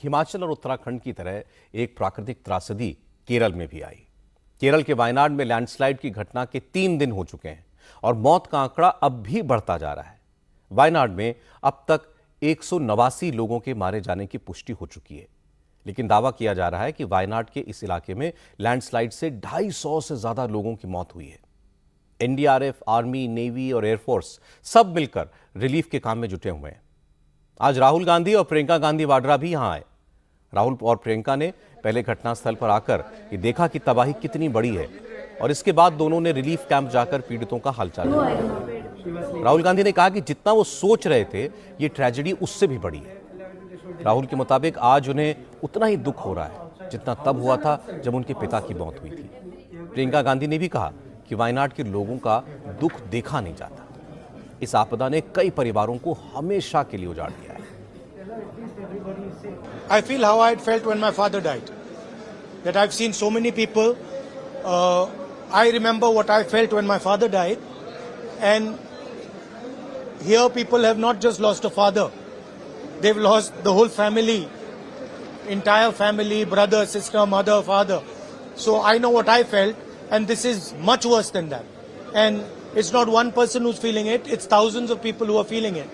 हिमाचल और उत्तराखंड की तरह एक प्राकृतिक त्रासदी केरल में भी आई। केरल के वायनाड में लैंडस्लाइड की घटना के 3 दिन हो चुके हैं और मौत का आंकड़ा अब भी बढ़ता जा रहा है। वायनाड में अब तक 189 लोगों के मारे जाने की पुष्टि हो चुकी है, लेकिन दावा किया जा रहा है कि वायनाड के इस इलाके में लैंडस्लाइड से 250 से ज्यादा लोगों की मौत हुई है। एनडीआरएफ, आर्मी, नेवी और एयरफोर्स सब मिलकर रिलीफ के काम में जुटे हुए हैं। आज राहुल गांधी और प्रियंका गांधी वाड्रा भी यहां आए। राहुल और प्रियंका ने पहले घटनास्थल पर आकर ये देखा कि तबाही कितनी बड़ी है और इसके बाद दोनों ने रिलीफ कैंप जाकर पीड़ितों का हालचाल जाना। राहुल गांधी ने कहा कि जितना वो सोच रहे थे ये ट्रेजेडी उससे भी बड़ी है। राहुल के मुताबिक आज उन्हें उतना ही दुख हो रहा है जितना तब हुआ था जब उनके पिता की मौत हुई थी। प्रियंका गांधी ने भी कहा कि वायनाड के लोगों का दुख देखा नहीं जाता। इस आपदा ने कई परिवारों को हमेशा के लिए उजाड़ दिया है। I feel how I felt when my father died. That I've seen so many people. I remember what I felt when my father died. And here people have not just lost a father. They've lost the whole family. Entire family, brother, sister, mother, father. So I know what I felt. And this is much worse than that. And it's not one person who's feeling it. It's thousands of people who are feeling it.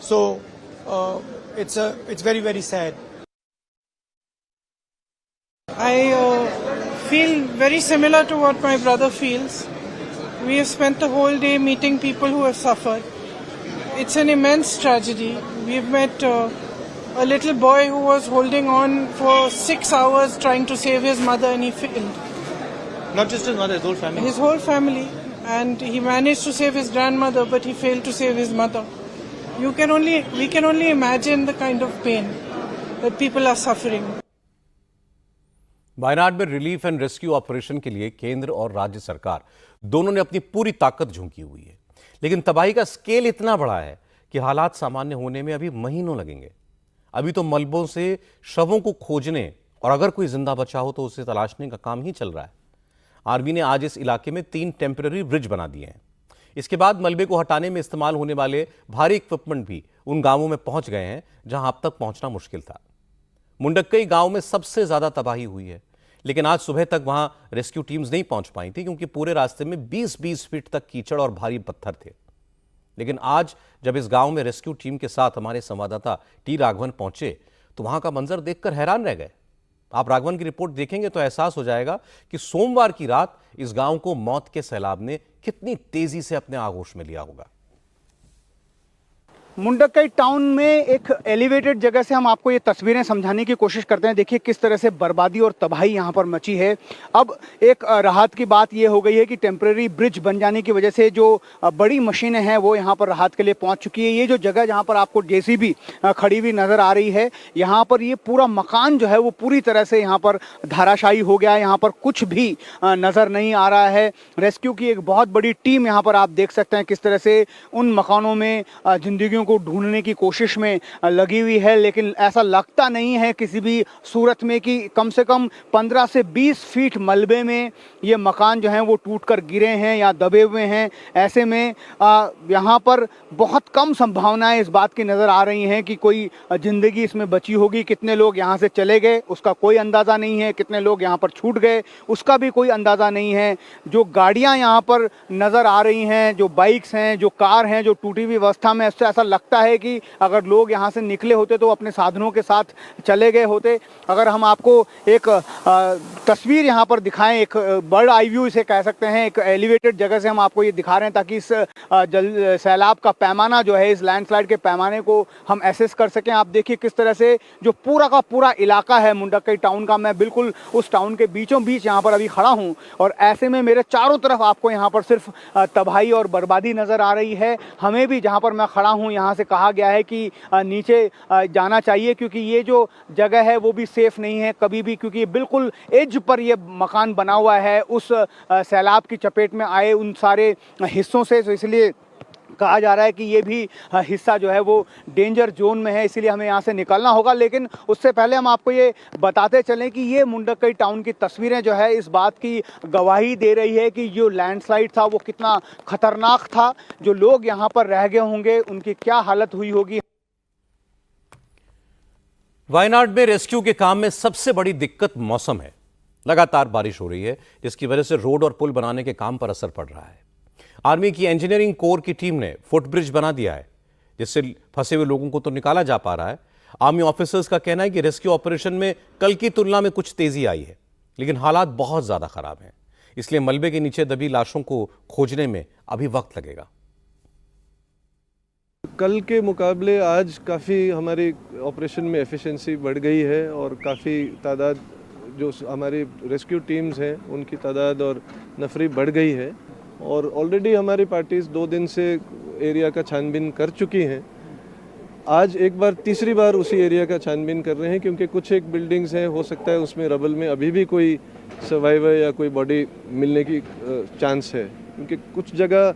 So it's very, very sad. I feel very similar to what my brother feels. We have spent the whole day meeting people who have suffered. It's an immense tragedy. We've met a little boy who was holding on for 6 hours trying to save his mother and he failed. Not just his mother, his whole family. His whole family. And he managed to save his grandmother, but he failed to save his mother. We can only imagine the kind of pain that people are suffering. Wayanad में relief and rescue operation के लिए केंद्र और राज्य सरकार दोनों ने अपनी पूरी ताकत झोंकी हुई है, लेकिन तबाही का स्केल इतना बड़ा है कि हालात सामान्य होने में अभी महीनों लगेंगे। अभी तो मलबों से शवों को खोजने और अगर कोई जिंदा बचा हो तो उसे तलाशने का काम ही चल रहा है। आर्मी ने आज इस इलाके में 3 टेम्पररी ब्रिज बना दिए हैं। इसके बाद मलबे को हटाने में इस्तेमाल होने वाले भारी इक्विपमेंट भी उन गांवों में पहुंच गए हैं जहां अब तक पहुंचना मुश्किल था। मुंडक्कई गांव में सबसे ज्यादा तबाही हुई है, लेकिन आज सुबह तक वहां रेस्क्यू टीम्स नहीं पहुंच पाई थी क्योंकि पूरे रास्ते में 20-20 फीट तक कीचड़ और भारी पत्थर थे। लेकिन आज जब इस गांव में रेस्क्यू टीम के साथ हमारे संवाददाता टी राघवन पहुंचे तो वहां का मंजर देखकर हैरान रह गए। आप राघवन की रिपोर्ट देखेंगे तो एहसास हो जाएगा कि सोमवार की रात इस गांव को मौत के सैलाब ने कितनी तेजी से अपने आगोश में लिया होगा। मुंडक्कई टाउन में एक एलिवेटेड जगह से हम आपको ये तस्वीरें समझाने की कोशिश करते हैं। देखिए किस तरह से बर्बादी और तबाही यहाँ पर मची है। अब एक राहत की बात ये हो गई है कि टेम्परेरी ब्रिज बन जाने की वजह से जो बड़ी मशीनें हैं वो यहाँ पर राहत के लिए पहुँच चुकी है। ये जो जगह जहाँ पर आपको जेसीबी खड़ी हुई नज़र आ रही है, यहाँ पर ये पूरा मकान जो है वो पूरी तरह से यहाँ पर धाराशायी हो गया है। यहाँ पर कुछ भी नज़र नहीं आ रहा है। रेस्क्यू की एक बहुत बड़ी टीम यहाँ पर आप देख सकते हैं किस तरह से उन मकानों में जिंदगियों को ढूंढने की कोशिश में लगी हुई है, लेकिन ऐसा लगता नहीं है किसी भी सूरत में कि कम से कम 15 से 20 फीट मलबे में ये मकान जो हैं वो टूटकर गिरे हैं या दबे हुए हैं। ऐसे में यहाँ पर बहुत कम संभावनाएं इस बात की नज़र आ रही हैं कि कोई ज़िंदगी इसमें बची होगी। कितने लोग यहाँ से चले गए उसका कोई अंदाज़ा नहीं है, कितने लोग यहाँ पर छूट गए उसका भी कोई अंदाज़ा नहीं है। जो गाड़ियाँ यहाँ पर नज़र आ रही हैं, जो बाइक्स हैं, जो कार हैं, जो टूटी हुई अवस्था में, इससे ऐसा लगता है कि अगर लोग यहाँ से निकले होते तो अपने साधनों के साथ चले गए होते। अगर हम आपको एक तस्वीर यहाँ पर दिखाएं, एक बर्ड आई व्यू इसे कह सकते हैं, एक एलिवेटेड जगह से हम आपको ये दिखा रहे हैं ताकि इस सैलाब का पैमाना जो है, इस लैंडस्लाइड के पैमाने को हम एसेस कर सकें। आप देखिए किस तरह से जो पूरा का पूरा इलाका है मुंडक्कई टाउन का, मैं बिल्कुल उस टाउन के बीचों बीच यहाँ पर अभी खड़ा हूँ और ऐसे में मेरे चारों तरफ आपको यहाँ पर सिर्फ तबाही और बर्बादी नज़र आ रही है। हमें भी जहाँ पर मैं खड़ा हूँ यहाँ से कहा गया है कि नीचे जाना चाहिए क्योंकि ये जो जगह है वो भी सेफ नहीं है कभी भी, क्योंकि बिल्कुल एज पर ये मकान बना हुआ है उस सैलाब की चपेट में आए उन सारे हिस्सों से। तो इसलिए कहा जा रहा है कि ये भी हिस्सा जो है वो डेंजर जोन में है, इसीलिए हमें यहाँ से निकलना होगा। लेकिन उससे पहले हम आपको ये बताते चलें कि ये मुंडक्कई टाउन की तस्वीरें जो है इस बात की गवाही दे रही है कि जो लैंडस्लाइड था वो कितना खतरनाक था। जो लोग यहाँ पर रह गए होंगे उनकी क्या हालत हुई होगी। वायनाड में रेस्क्यू के काम में सबसे बड़ी दिक्कत मौसम है। लगातार बारिश हो रही है, जिसकी वजह से रोड और पुल बनाने के काम पर असर पड़ रहा है। आर्मी की इंजीनियरिंग कोर की टीम ने फुटब्रिज बना दिया है, जिससे फंसे हुए लोगों को तो निकाला जा पा रहा है। आर्मी ऑफिसर्स का कहना है कि रेस्क्यू ऑपरेशन में कल की तुलना में कुछ तेजी आई है, लेकिन हालात बहुत ज्यादा खराब हैं। इसलिए मलबे के नीचे दबी लाशों को खोजने में अभी वक्त लगेगा। कल के मुकाबले आज काफ़ी हमारी ऑपरेशन में एफिशिएंसी बढ़ गई है और काफ़ी तादाद जो हमारी रेस्क्यू टीम्स हैं उनकी तादाद और नफरी बढ़ गई है। और ऑलरेडी हमारी पार्टीज़ 2 दिन से एरिया का छानबीन कर चुकी हैं। आज एक बार तीसरी बार उसी एरिया का छानबीन कर रहे हैं, क्योंकि कुछ एक बिल्डिंग्स हैं, हो सकता है उसमें रबल में अभी भी कोई सर्वाइवर या कोई बॉडी मिलने की चांस है, क्योंकि कुछ जगह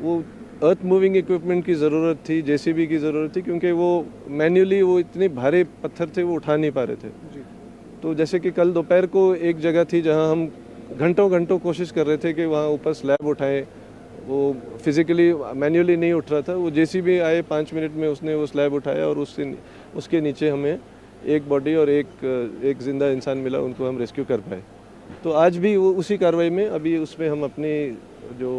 वो अर्थ मूविंग इक्विपमेंट की ज़रूरत थी, जेसीबी की ज़रूरत थी, क्योंकि वो मैन्युअली वो इतने भारी पत्थर थे वो उठा नहीं पा रहे थे। तो जैसे कि कल दोपहर को एक जगह थी जहां हम घंटों घंटों कोशिश कर रहे थे कि वहां ऊपर स्लैब उठाएं, वो फिज़िकली मैन्युअली नहीं उठ रहा था। वो जेसीबी आए 5 मिनट में उसने वो स्लैब उठाया और उसके नीचे हमें एक बॉडी और एक जिंदा इंसान मिला, उनको हम रेस्क्यू कर पाए। तो आज भी वो उसी कार्रवाई में अभी उसमें हम अपनी जो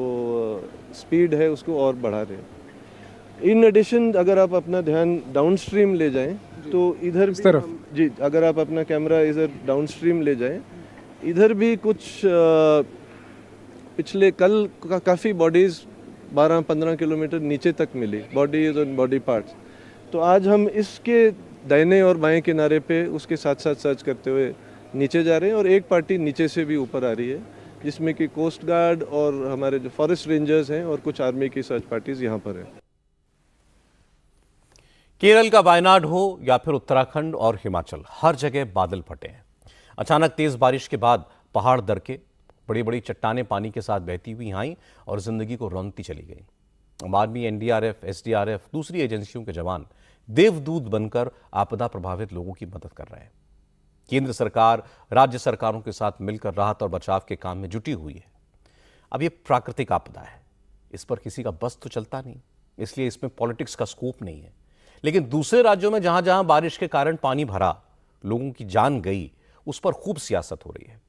स्पीड है उसको और बढ़ा रहे हैं। इन एडिशन अगर आप अपना ध्यान डाउनस्ट्रीम ले जाएं तो इधर भी जी, अगर आप अपना कैमरा इधर डाउनस्ट्रीम ले जाएं, इधर भी कुछ पिछले कल काफ़ी बॉडीज़ 12-15 किलोमीटर नीचे तक मिली, बॉडीज और बॉडी पार्ट्स। तो आज हम इसके दाहिने और बाएं किनारे पे उसके साथ साथ सर्च करते हुए नीचे जा रहे हैं और एक पार्टी नीचे से भी ऊपर आ रही है, जिसमें कि कोस्ट गार्ड और हमारे जो फॉरेस्ट रेंजर्स हैं और कुछ आर्मी की सर्च पार्टीज यहाँ पर हैं। केरल का वायनाड हो या फिर उत्तराखंड और हिमाचल, हर जगह बादल फटे हैं। अचानक तेज बारिश के बाद पहाड़ दरके, बड़ी बड़ी चट्टानें पानी के साथ बहती हुई आईं और जिंदगी को रौंदती चली गई। आर्मी, एनडीआरएफ, एसडीआरएफ, दूसरी एजेंसियों के जवान देवदूत बनकर आपदा प्रभावित लोगों की मदद कर रहे हैं। केंद्र सरकार राज्य सरकारों के साथ मिलकर राहत और बचाव के काम में जुटी हुई है। अब ये प्राकृतिक आपदा है, इस पर किसी का बस तो चलता नहीं, इसलिए इसमें पॉलिटिक्स का स्कोप नहीं है। लेकिन दूसरे राज्यों में जहां जहां बारिश के कारण पानी भरा, लोगों की जान गई, उस पर खूब सियासत हो रही है।